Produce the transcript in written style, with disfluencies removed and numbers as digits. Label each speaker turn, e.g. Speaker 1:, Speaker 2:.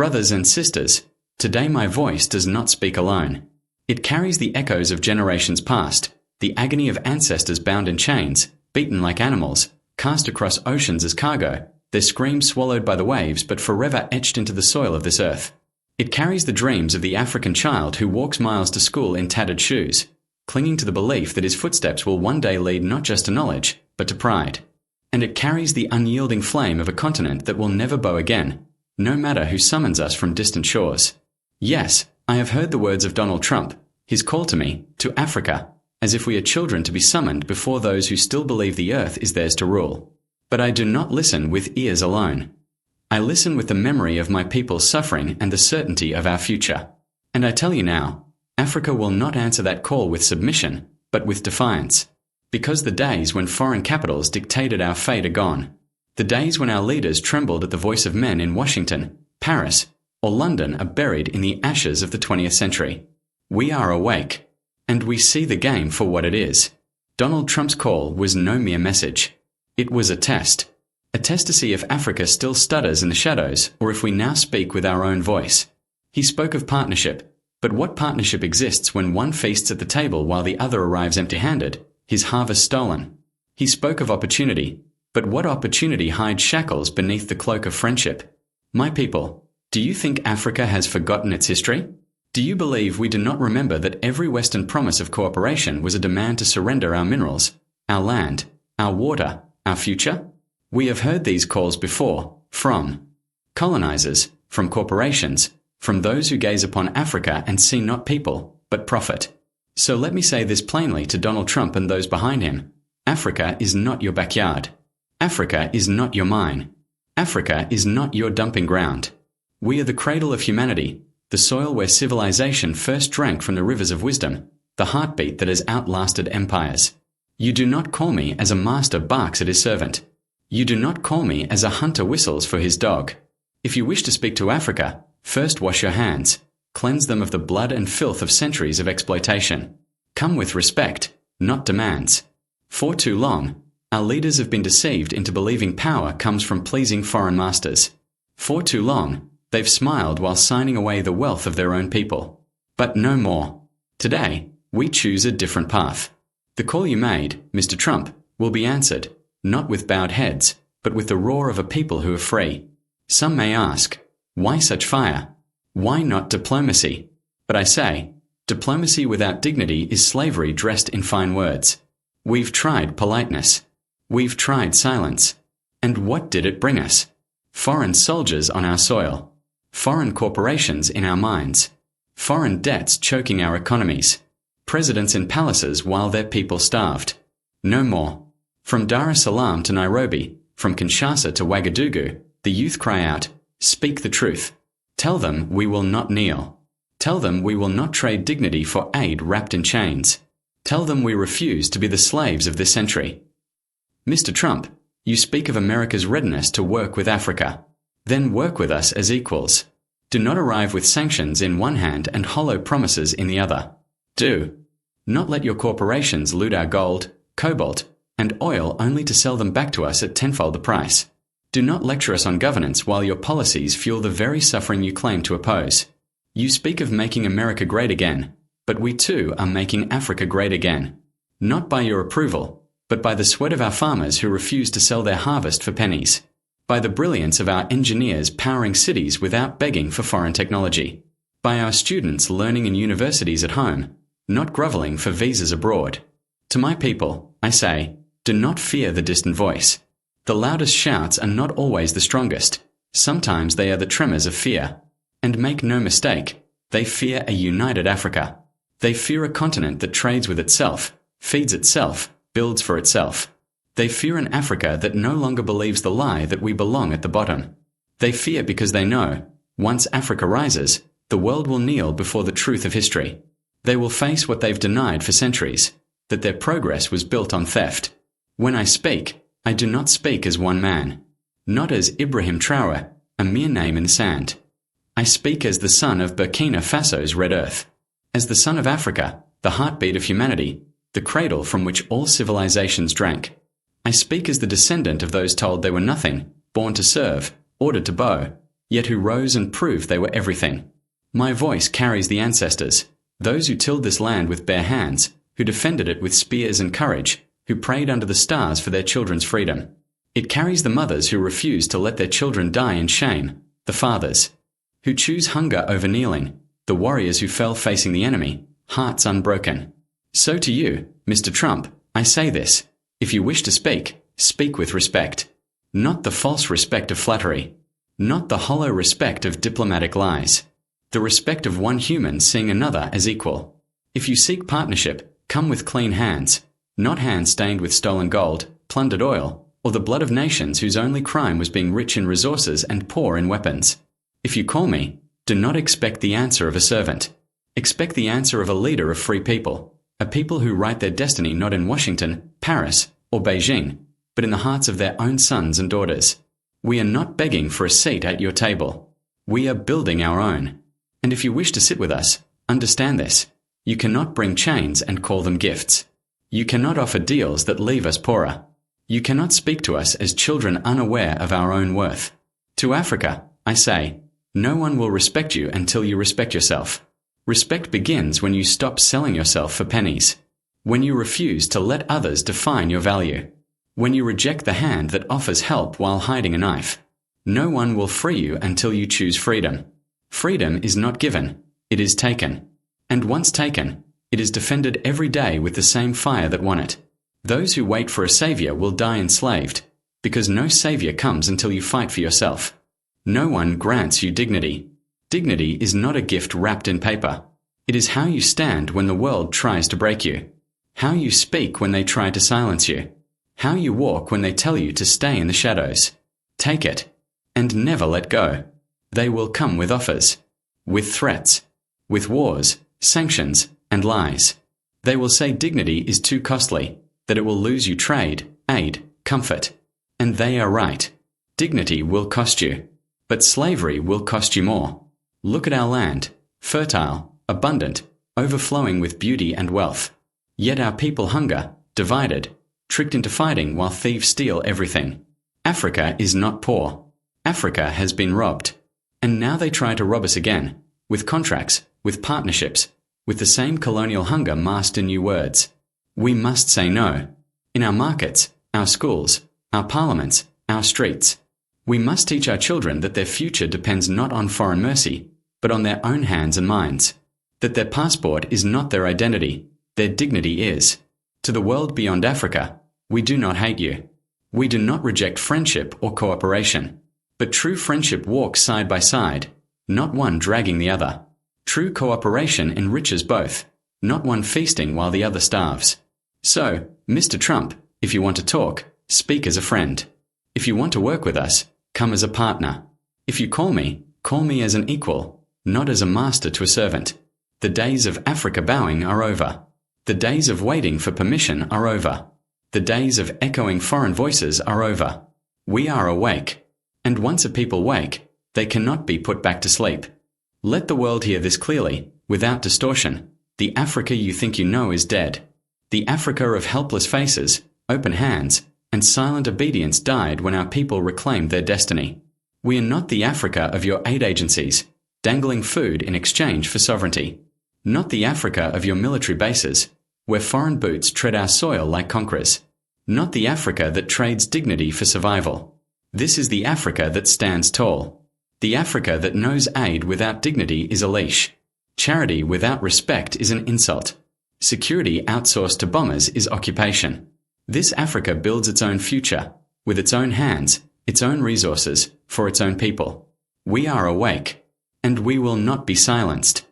Speaker 1: Brothers and sisters, today my voice does not speak alone. It carries the echoes of generations past, the agony of ancestors bound in chains, beaten like animals, cast across oceans as cargo, their screams swallowed by the waves but forever etched into the soil of this earth. It carries the dreams of the African child who walks miles to school in tattered shoes, clinging to the belief that his footsteps will one day lead not just to knowledge, but to pride. And it carries the unyielding flame of a continent that will never bow again, no matter who summons us from distant shores. Yes, I have heard the words of Donald Trump, his call to me, to Africa, as if we are children to be summoned before those who still believe the earth is theirs to rule. But I do not listen with ears alone. I listen with the memory of my people's suffering and the certainty of our future. And I tell you now, Africa will not answer that call with submission, but with defiance. Because the days when foreign capitals dictated our fate are gone. The days when our leaders trembled at the voice of men in Washington, Paris, or London are buried in the ashes of the 20th century. We are awake, and we see the game for what it is. Donald Trump's call was no mere message. It was a test to see if Africa still stutters in the shadows or if we now speak with our own voice. He spoke of partnership, but what partnership exists when one feasts at the table while the other arrives empty-handed, his harvest stolen? He spoke of opportunity, but what opportunity hides shackles beneath the cloak of friendship? My people, do you think Africa has forgotten its history? Do you believe we do not remember that every Western promise of cooperation was a demand to surrender our minerals, our land, our water, our future? We have heard these calls before, from colonizers, from corporations, from those who gaze upon Africa and see not people, but profit. So let me say this plainly to Donald Trump and those behind him. Africa is not your backyard. Africa is not your mine. Africa is not your dumping ground. We are the cradle of humanity, the soil where civilization first drank from the rivers of wisdom, the heartbeat that has outlasted empires. You do not call me as a master barks at his servant. You do not call me as a hunter whistles for his dog. If you wish to speak to Africa, first wash your hands, cleanse them of the blood and filth of centuries of exploitation. Come with respect, not demands. For too long, our leaders have been deceived into believing power comes from pleasing foreign masters. For too long, they've smiled while signing away the wealth of their own people. But no more. Today, we choose a different path. The call you made, Mr. Trump, will be answered, not with bowed heads, but with the roar of a people who are free. Some may ask, why such fire? Why not diplomacy? But I say, diplomacy without dignity is slavery dressed in fine words. We've tried politeness. We've tried silence. And what did it bring us? Foreign soldiers on our soil. Foreign corporations in our minds. Foreign debts choking our economies. Presidents in palaces while their people starved. No more. From Dar es Salaam to Nairobi, from Kinshasa to Ouagadougou, the youth cry out, speak the truth. Tell them we will not kneel. Tell them we will not trade dignity for aid wrapped in chains. Tell them we refuse to be the slaves of this century. Mr. Trump, you speak of America's readiness to work with Africa. Then work with us as equals. Do not arrive with sanctions in one hand and hollow promises in the other. Do not let your corporations loot our gold, cobalt, and oil only to sell them back to us at tenfold the price. Do not lecture us on governance while your policies fuel the very suffering you claim to oppose. You speak of making America great again, but we too are making Africa great again. Not by your approval, but by the sweat of our farmers who refuse to sell their harvest for pennies. By the brilliance of our engineers powering cities without begging for foreign technology. By our students learning in universities at home, not groveling for visas abroad. To my people, I say, do not fear the distant voice. The loudest shouts are not always the strongest. Sometimes they are the tremors of fear. And make no mistake, they fear a united Africa. They fear a continent that trades with itself, feeds itself, builds for itself. They fear an Africa that no longer believes the lie that we belong at the bottom. They fear because they know, once Africa rises, the world will kneel before the truth of history. They will face what they've denied for centuries, that their progress was built on theft. When I speak, I do not speak as one man. Not as Ibrahim Traoré, a mere name in the sand. I speak as the son of Burkina Faso's red earth. As the son of Africa, the heartbeat of humanity, the cradle from which all civilizations drank. I speak as the descendant of those told they were nothing, born to serve, ordered to bow, yet who rose and proved they were everything. My voice carries the ancestors, those who tilled this land with bare hands, who defended it with spears and courage, who prayed under the stars for their children's freedom. It carries the mothers who refuse to let their children die in shame, the fathers who choose hunger over kneeling, the warriors who fell facing the enemy, hearts unbroken. So to you, Mr. Trump, I say this: if you wish to speak, speak with respect. Not the false respect of flattery. Not the hollow respect of diplomatic lies. The respect of one human seeing another as equal. If you seek partnership, come with clean hands, not hands stained with stolen gold, plundered oil, or the blood of nations whose only crime was being rich in resources and poor in weapons. If you call me, do not expect the answer of a servant. Expect the answer of a leader of free people, a people who write their destiny not in Washington, Paris, or Beijing, but in the hearts of their own sons and daughters. We are not begging for a seat at your table. We are building our own. And if you wish to sit with us, understand this: you cannot bring chains and call them gifts. You cannot offer deals that leave us poorer. You cannot speak to us as children unaware of our own worth. To Africa, I say, no one will respect you until you respect yourself. Respect begins when you stop selling yourself for pennies. When you refuse to let others define your value. When you reject the hand that offers help while hiding a knife. No one will free you until you choose freedom. Freedom is not given, it is taken. And once taken, it is defended every day with the same fire that won it. Those who wait for a savior will die enslaved, because no savior comes until you fight for yourself. No one grants you dignity. Dignity is not a gift wrapped in paper. It is how you stand when the world tries to break you. How you speak when they try to silence you. How you walk when they tell you to stay in the shadows. Take it, and never let go. They will come with offers, with threats, with wars, sanctions, and lies. They will say dignity is too costly, that it will lose you trade, aid, comfort. And they are right. Dignity will cost you, but slavery will cost you more. Look at our land, fertile, abundant, overflowing with beauty and wealth. Yet our people hunger, divided, tricked into fighting while thieves steal everything. Africa is not poor. Africa has been robbed. And now they try to rob us again, with contracts, with partnerships, with the same colonial hunger masked in new words. We must say no. In our markets, our schools, our parliaments, our streets. We must teach our children that their future depends not on foreign mercy, but on their own hands and minds. That their passport is not their identity, their dignity is. To the world beyond Africa, we do not hate you. We do not reject friendship or cooperation. But true friendship walks side by side, not one dragging the other. True cooperation enriches both, not one feasting while the other starves. So, Mr. Trump, if you want to talk, speak as a friend. If you want to work with us, come as a partner. If you call me as an equal, not as a master to a servant. The days of Africa bowing are over. The days of waiting for permission are over. The days of echoing foreign voices are over. We are awake. And once a people wake, they cannot be put back to sleep. Let the world hear this clearly, without distortion. The Africa you think you know is dead. The Africa of helpless faces, open hands, and silent obedience died when our people reclaimed their destiny. We are not the Africa of your aid agencies, dangling food in exchange for sovereignty. Not the Africa of your military bases, where foreign boots tread our soil like conquerors. Not the Africa that trades dignity for survival. This is the Africa that stands tall. The Africa that knows aid without dignity is a leash. Charity without respect is an insult. Security outsourced to bombers is occupation. This Africa builds its own future, with its own hands, its own resources, for its own people. We are awake, and we will not be silenced.